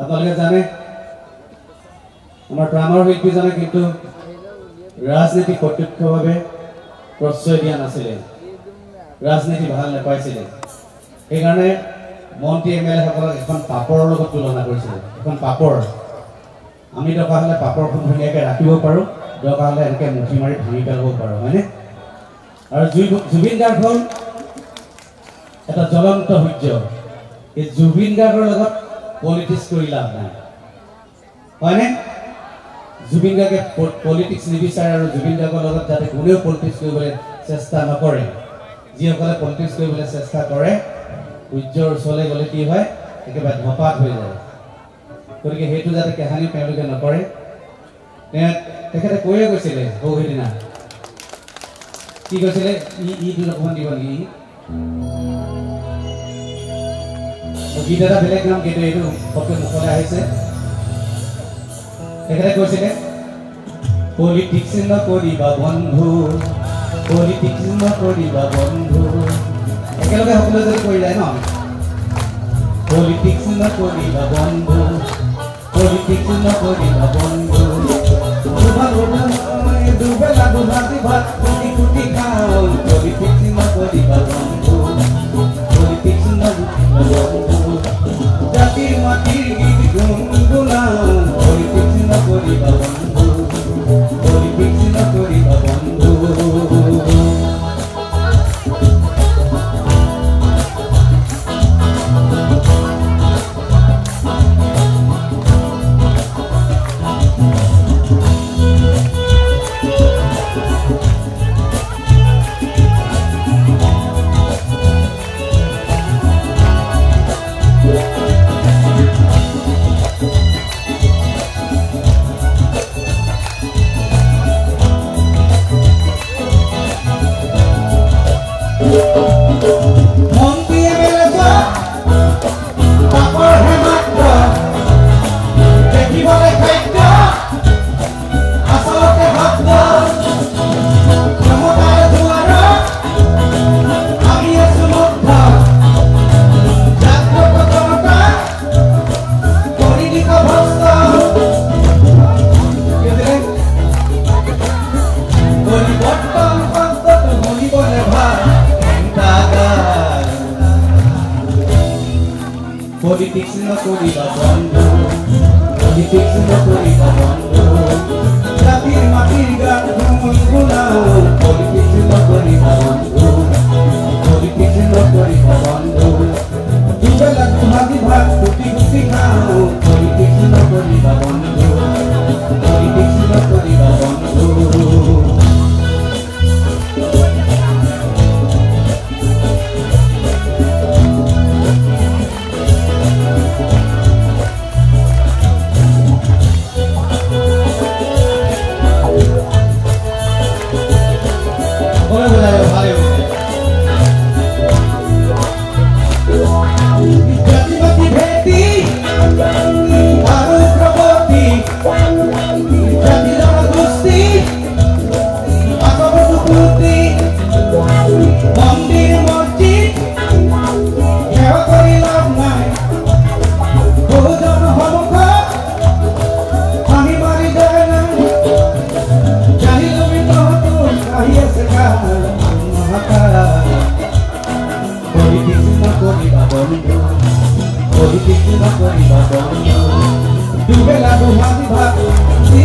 আপোনালোকে জানে আমাৰ প্ৰাণৰ শিল্পীজনে কিন্তু ৰাজনীতি প্ৰত্যক্ষভাৱে প্ৰশ্ৰয় দিয়া নাছিলে ৰাজনীতি ভাল নাপাইছিলে সেইকাৰণে মন্ত্ৰী এমএলএ সকলক এখন পাপৰৰ লগত তুলনা কৰিছিলে এখন পাপৰ আমি দৰকাৰ হ'লে পাপৰখন ধুনীয়াকৈ ৰাখিব পাৰোঁ দৰকাৰ হ'লে এনেকৈ মুঠি মাৰি ভাঙি পেলাব পাৰোঁ হয়নে আৰু জুবিন গাৰ্গ হ'ল এটা জ্বলন্ত সূৰ্য এই জুবিন গাৰ্গৰ লগত পলিটিক্স কৰি লাভ নাই হয়নে জুবিন গাৰ্গে পলিটিক্স নিবিচাৰে আৰু জুবিন গাৰ্গৰ লগত যাতে কোনেও পলিটিক্স কৰিবলৈ চেষ্টা নকৰে যিসকলে পলিটিক্স কৰিবলৈ চেষ্টা কৰে সূৰ্যৰ ওচৰলৈ গ'লে কি হয় একেবাৰে ধপাত হৈ যায় গতিকে সেইটো যাতে কাহিনী তেওঁলোকে নকৰে তেখেতে কৈয়ে কৈছিলে সৌ সেইদিনা কি কৈছিলে ইটো অকণমান দিব নেকি গীত এটা বেলেগ নাম কিন্তু এইটো পটকৈ মুখলৈ আহিছে তেখেতে কৈছিলে পলিটিক্স নকৰিবা বন্ধু পলিটিক্স নকৰিবা বন্ধু একেলগে সকলোৱে যদি কৰি যায় ন পলিটিক্স নকৰিবা বন্ধু পলিটিক্স নকৰিবা বন্ধু দুবেলা দুভাজি ভাত কোটি কোটি খাওঁ পলিটিক্স নকৰিবা বন্ধু পলিটিক্স নকৰিবা বন্ধু জাতিৰ মাটিৰ গীত গুণগুণাওঁ পলিটিক্স নকৰিবা বন্ধু পলিটিক্স নকৰিবা বন্ধু Politics nokoriba bondho, politics nokoriba bondho. Jatir matir gan gungunao, politics nokoriba bondho, politics nokoriba bondho. Dubela tuhadi bhat tuti tuti khao, politics nokoriba bondho, politics nokoriba bondho. Politics nokoriba bondho, dubela duhadi bhat, si